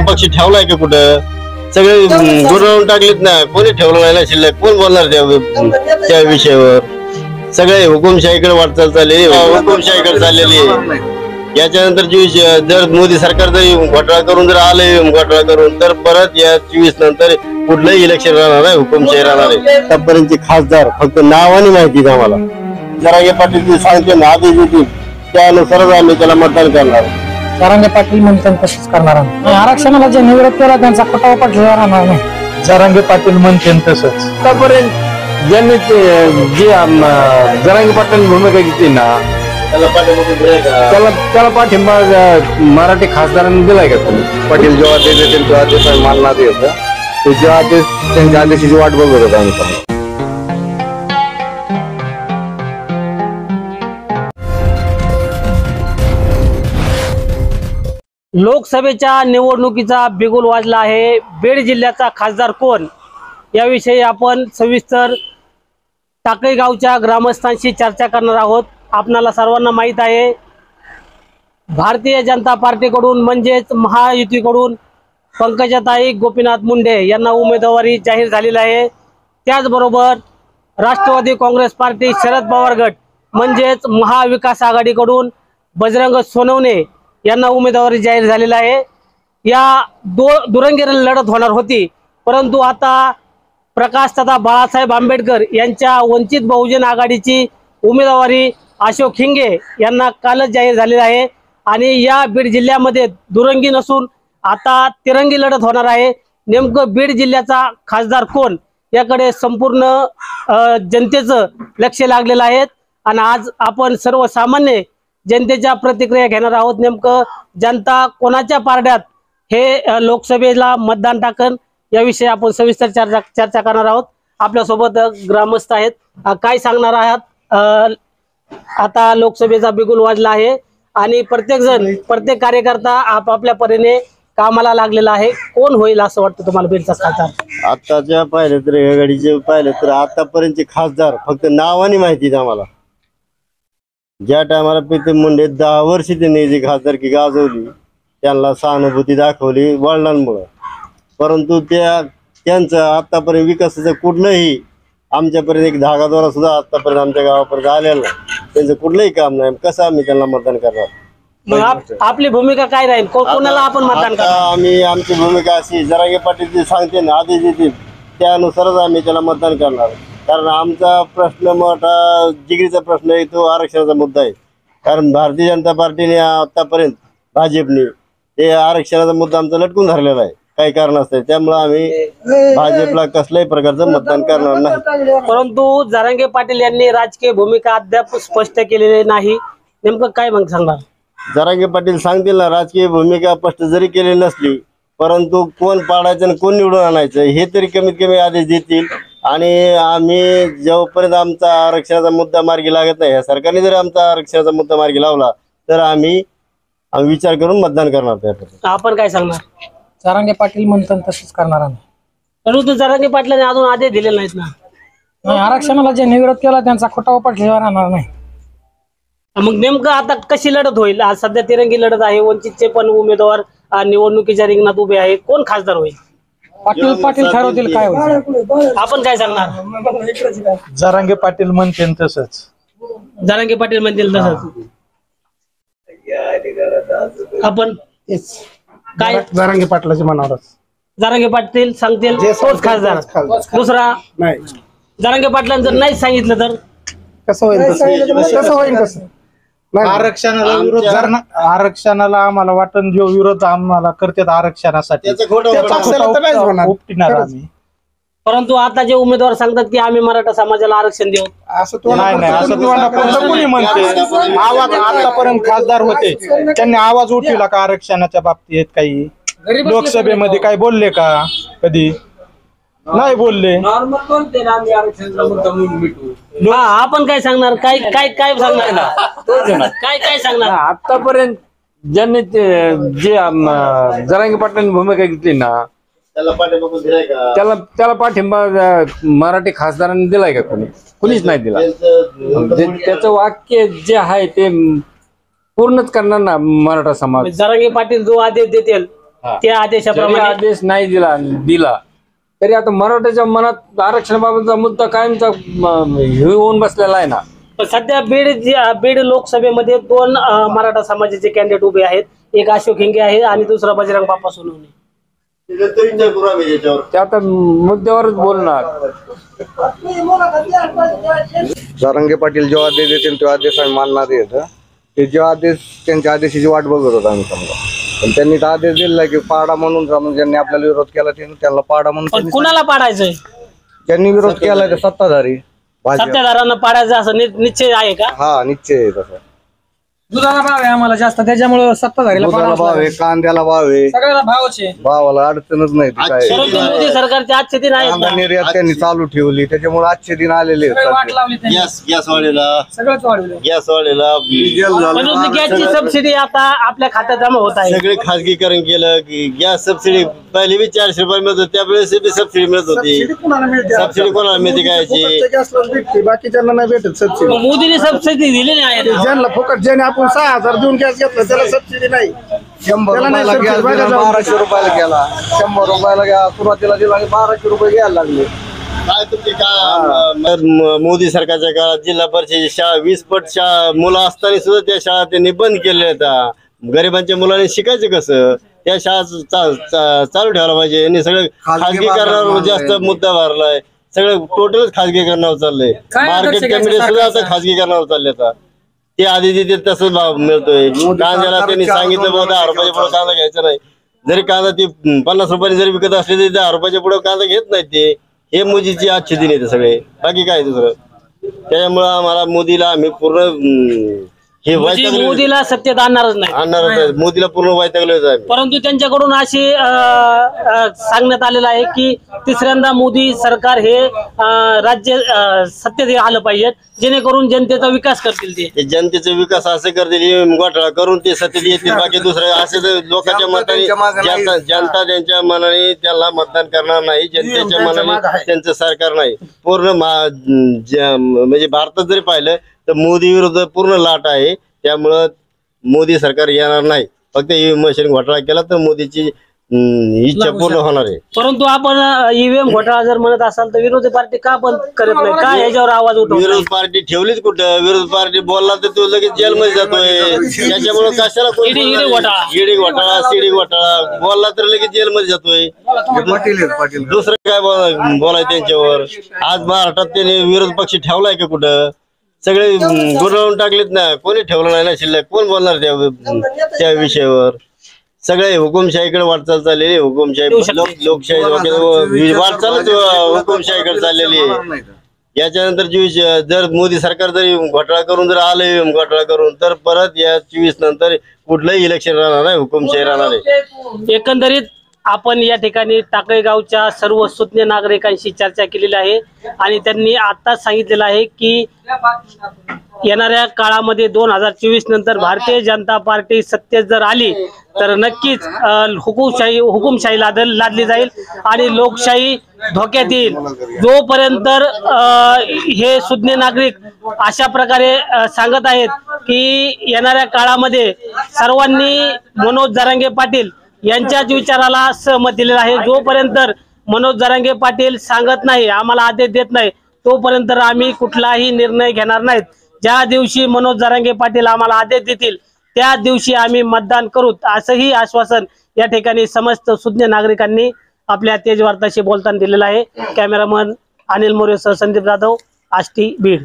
पक्ष ठेवलाय का कुठं? सगळे गुरवून टाकलेत ना, कोणी ठेवलं नाही ना शिल्लक. कोण बोलणार त्या विषयावर? सगळे हुकुमशाहीकडे वाटचाल चाललेली, हुकुमशाहीकडे चाललेली आहे. याच्यानंतर जर मोदी सरकार जर घोटाळा करून जर आले घोटाळा करून, तर परत या 24 नंतर कुठलंही इलेक्शन राहणार नाही, हुकुमशाही राहणार आहे. आतापर्यंत खासदार फक्त नावाने माहिती आम्हाला. जरांगे पाटील सांगते ना आदेश देतील त्यानुसारच आम्ही त्याला मतदान करणार. जरांगे पाटील म्हणतात तसंच करणार आम्ही. आरक्षणाला जे निवडणूक केला त्यांचा खोटा पाठिंबा राहणार नाही. जरांगे पाटील म्हणते तसंच. आतापर्यंत ज्यांनी जे जरांगे पाटील भूमिका घेतली ना, त्याला पाठिंबा मराठी खासदारांनी दिलाय का तुम्ही? पाटील जेव्हा देतील तेव्हा ते मानणार होतं, ते जेव्हा ते त्यांच्या आदेशाची वाट बघत होता आम्ही. लोकसभेच्या निवडणुकीचा बिगुल वाजला आहे. बीड जिल्ह्याचा खासदार कोण याविषयी आपण सविस्तर टाकळी गावच्या ग्रामस्थांशी चर्चा करणार आहोत. आपणाला सर्वांना माहीत आहे, भारतीय जनता पार्टीकडून म्हणजेच महायुतीकडून पंकजाताई गोपीनाथ मुंडे यांना उमेदवारी जाहीर झालेली आहे. त्याचबरोबर राष्ट्रवादी काँग्रेस पार्टी शरद पवार गट म्हणजेच महाविकास आघाडीकडून बजरंग सोनवणे यांना उमेदवारी जाहीर झालेला आहे. या दुरंगी लढत होणार होती, परंतु आता प्रकाश तथा बाळासाहेब आंबेडकर यांच्या वंचित बहुजन आघाडीची उमेदवारी अशोक हिंगे यांना कालच जाहीर झालेली आहे. आणि या बीड जिल्ह्यामध्ये दुरंगी नसून आता तिरंगी लढत होणार आहे. नेमकं बीड जिल्ह्याचा खासदार कोण याकडे संपूर्ण जनतेचं लक्ष लागलेलं आहे. आणि आज आपण सर्वसामान्य जनतेच्या प्रतिक्रिया घेणार आहोत. नेमकं जनता कोणाच्या पारड्यात हे लोकसभेला मतदान टाकन याविषयी आपण सविस्तर चर्चा करणार आहोत. आपल्यासोबत ग्रामस्थ आहेत. काय सांगणार आहात? आता लोकसभेचा बिगुल वाजला आहे आणि प्रत्येक कार्यकर्ता आपापल्या परीने कामाला लागलेला आहे. कोण होईल असं वाटतं तुम्हाला बीडचा खासदार? आताच्या पाहिलं तर आघाडीचे पाहिलं तर आतापर्यंतचे खासदार फक्त नावाने माहिती आम्हाला. ज्या टायमाला प्रीतम मुंडे 10 वर्ष त्यांनी जी खासदारकी गाजवली, त्यांना सहानुभूती दाखवली वडिलांमुळं, परंतु त्यांचं आतापर्यंत विकासाचं कुठलंही आमच्यापर्यंत एक धागाद्वारा सुद्धा आतापर्यंत आमच्या गावापर्यंत आलेलं नाही. त्यांचं कुठलंही काम नाही. कसं आम्ही त्यांना मतदान करणार? मग आपली भूमिका काय राहील? कोणाला आपण मतदान करणार? आमची भूमिका अशी, जरांगे पाटील जे सांगते ना आदेश देतील त्यानुसारच आम्ही त्याला मतदान करणार. कारण आमचा प्रश्न मोठा जिगरीचा प्रश्न आहे, तो आरक्षणाचा मुद्दा आहे. कारण भारतीय जनता पार्टीने आतापर्यंत भाजपने ते आरक्षणाचा मुद्दा आमचा लटकून धरलेला आहे काही कारण असतं. त्यामुळे आम्ही भाजपला कसल्याही प्रकारचं मतदान करणार नाही. परंतु जरांगे पाटील यांनी राजकीय भूमिका अद्याप स्पष्ट केलेली नाही. नेमकं काय मग सांगणार? जरांगे पाटील सांगतील ना, राजकीय भूमिका स्पष्ट जरी केलेली नसली, परंतु कोण पाडायचं आणि कोण निवडून आणायचं हे तरी कमीत कमी आदेश देतील. आणि आम्ही जोपर्यंत आमचा आरक्षणाचा मुद्दा मार्गी लागत नाही, सरकारने जर आमचा आरक्षणाचा मुद्दा मार्गी लावला तर आम्ही विचार करून मतदान करणार. आपण काय सांगणार? जरांगे पाटील म्हणतात तसंच करणार आम्ही. परंतु जरांगे पाटलांनी अजून आदेश दिलेला नाहीत ना. आरक्षणाला जे निवडणूक केला त्यांचा खोटा पाठिंबा राहणार नाही. मग नेमकं आता कशी लढत होईल? आज सध्या तिरंगी लढत आहे. वंचितचे पण उमेदवार निवडणुकीच्या रिंगणात उभे आहे. कोण खासदार होईल? पाटील ठरवतील काय होईल. आपण काय सांगणार? जरांगे पाटील म्हणते तसंच. जरांगे पाटील म्हणतील तसंच. आपण काय? जरांगे पाटलाच्या मनावरच. जरांगे पाटील सांगतील तोच खासदार, दुसरा नाही. जरांगे पाटलांनी जर नाही सांगितलं तर कसं होईल? कसं आरक्षणाला आम्हाला वाटण जो विरोध आम्हाला करतात आरक्षणासाठी उपटिणार आम्ही. परंतु आता जे उमेदवार सांगतात की आम्ही मराठा समाजाला आरक्षण देऊ, असं कोणी म्हणते? आवाज आतापर्यंत खासदार होते, त्यांनी आवाज उठवला का आरक्षणाच्या बाबतीत? काही लोकसभेमध्ये काय बोलले का? कधी नाही बोलले. आपण काय सांगणार? काय काय काय सांगणार? काय सांगणार? आतापर्यंत ज्यांनी जे जरांगे पाटलांनी भूमिका घेतली ना, त्याला पाठिंबा मराठी खासदारांनी दिलाय का? कुणीच नाही दिला. त्याचं वाक्य जे आहे ते पूर्णच करणार ना मराठा समाज. जरांगे पाटील जो आदेश देतील त्या आदेशाप्रमाणे आदेश नाही दिला तरी आता मराठ्याच्या मनात आरक्षणाबाबतचा मुद्दा कायमचा हे होऊन बसलेला आहे ना. पण सध्या बीड लोकसभेमध्ये 2 मराठा समाजाचे कॅन्डिडेट उभे आहेत. एक अशोक हिंगे आहे आणि दुसरा बजरंग बाप्पा सोनवणे. ते आता मुद्द्यावरच बोलणार. जरांगे पाटील जेव्हा आदेश देतील तेव्हा आदेश आम्ही मानणार येतं. ते जेव्हा आदेश त्यांच्या आदेशाची वाट बघत होतो आम्ही समजा, पण त्यांनी तर आदेश दिला की पाडा म्हणून ज्यांनी आपल्याला विरोध केला त्यांना पाडा म्हणून पण कुणाला पाडायचंय? ज्यांनी विरोध केला ते सत्ताधारी भाजप. सत्ताधाऱ्यांना पाडायचं असं निश्चय आहे का? हा निश्चय आहे तसं. दुधाला भाव आहे आम्हाला जास्त, त्याच्यामुळे सत्ताधारीला दुधाला भाव आहे, कांद्याला भाव आहे, सगळ्याला भावच आहे. भावाला अडचणच नाही. ती काय परंतु मोदी सरकारचे आजचे दिन आहेत कांदा ना. निर्यात त्यांनी चालू ठेवली त्याच्यामुळे आजचे दिन आलेले आहेत वाट सध्या. लावली त्यांनी. गॅस वाढीला सगळंच वाढवलं. परंतु गॅसची सबसिडी आता आपल्या खात्यात जमा होत आहे. सगळे खाजगीकरण केलं की गॅस सबसिडी पहिली बी 400 रुपये मिळत होती, त्यावेळेस बी सबसिडी मिळत होती. सबसिडी कोणाला मिळते काय? बाकीच्यांना नाही भेटत सबसिडी. मग मोदीने सबसिडी दिली नाही. ज्यांना फुकट ज्याने आपण 6,000 देऊन गॅस घेतला त्याला सबसिडी नाही. 100 त्याला नाही रुपयाला सबसिडी. गॅस दिला, 1200 रुपयाला गेला. 100 रुपयाला गॅस सुरुवातीला दिला आणि 1200 रुपये घ्यायला लागले. काय तुमचे मोदी सरकारच्या काळात जिल्हा परिषदेची शाळा 20 पट शाळा मुलं असताना सुद्धा त्या शाळा त्यांनी बंद केल्या होत्या. गरिबांच्या मुलांनी शिकायचं कसं? त्या शाळा चालू ठेवायला पाहिजे. यांनी सगळं खाजगीकरणावर जास्त मुद्दा भरलाय. सगळं टोटलच खाजगीकरणावर चाललंय. मार्केट कमिटी सुद्धा आता खाजगीकरणावर चालले. आता ते आधी तिथे तसंच भाव मिळतोय. कांद्याला त्यांनी सांगितलं बाबा 10 रुपयाच्या पुढे कांदा घ्यायचा नाही. जरी कांदा ती 50 रुपयाने जरी विकत असले तरी 10 रुपयाच्या पुढे कांदा घेत नाहीत ते. हे मोदीची आजचे दिन येते सगळे, बाकी काय दुसरं. त्याच्यामुळं आम्हाला मोदीला आम्ही पूर्ण हे मोदीला सत्तेत आणणारच नाही. आणणार मोदीला पूर्ण वैतागले आहे. परंतु त्यांच्याकडून अशी सांगण्यात आलेलं आहे की तिसऱ्यांदा मोदी सरकार हे राज्य सत्तेत आलं पाहिजे, जेणेकरून जनतेचा विकास करतील. ते जनतेचा विकास असं करतील, घोटाळा करून ते सत्तेत येतील. बाकी दुसरं असे तर लोकांच्या मताने जनता त्यांच्या मनाने त्यांना मतदान करणार नाही. जनतेच्या मनाने त्यांचं सरकार नाही. पूर्ण म्हणजे भारतात जरी पाहिलं तर मोदी विरुद्ध पूर्ण लाट आहे. त्यामुळं मोदी सरकार येणार नाही. फक्त मशीन घोटाळा केला तर मोदीची इच्छा पूर्ण होणार आहे. परंतु आपण ईव्हीएम घोटाळा जर म्हणत असाल तर विरोधी पार्टी का बंद करत नाही? का ह्याच्यावर आवाज उठवतो? विरोधी पार्टी ठेवलीच कुठं? विरोधी पार्टी बोलला तर तो लगेच जेलमध्ये जातोय. त्याच्यामुळे कशाला ईडी घोटाळा सीडी घोटाळा बोलला तर लगेच जेलमध्ये जातोय. दुसरं काय बोलाय त्यांच्यावर? आज महाराष्ट्रात त्याने विरोधी पक्ष ठेवलाय का कुठं? सगळे गुरवून टाकलेत ना. कोणी ठेवलं नाही ना शिल्लक. कोण बोलणार त्या विषयावर? सगळे हुकुमशाहीकडे वाटचाल चाललेली. हुकुमशाही लोकशाही वाटचालच हुकुमशाहीकडे चाललेली आहे. याच्यानंतर जर मोदी सरकार जरी घोटाळा करून जर आलं घोटाळा करून तर परत या 24 नंतर कुठलंही इलेक्शन राहणार नाही, हुकुमशाही राहणार आहे. एकंदरीत आपण या ठिकाणी टाकळी गावच्या सर्व सुज्ञ नागरिकांशी चर्चा केलेली आहे आणि त्यांनी आताच सांगितलेलं आहे की येणाऱ्या काळामध्ये 2024 नंतर भारतीय जनता पार्टी सत्तेत जर आली तर नक्कीच हुकुमशाही लादली जाईल आणि लोकशाही धोक्यात येईल. जोपर्यंत हे सुज्ञ नागरिक अशा प्रकारे सांगत आहेत की येणाऱ्या काळामध्ये सर्वांनी मनोज जरांगे पाटील यांच्याच विचाराला सहमत दिलेला आहे. जोपर्यंत मनोज जरांगे पाटील सांगत नाही, आम्हाला आदेश देत नाही, तोपर्यंत आम्ही कुठलाही निर्णय घेणार नाहीत. ज्या दिवशी मनोज जरांगे पाटील आम्हाला आदेश देतील त्या दिवशी आम्ही मतदान करू, असंही आश्वासन या ठिकाणी समस्त सुज्ञ नागरिकांनी आपल्या तेज वार्ताशी बोलताना दिलेलं आहे. कॅमेरामन अनिल मोरेसह संदीप जाधव, आष्टी, बीड.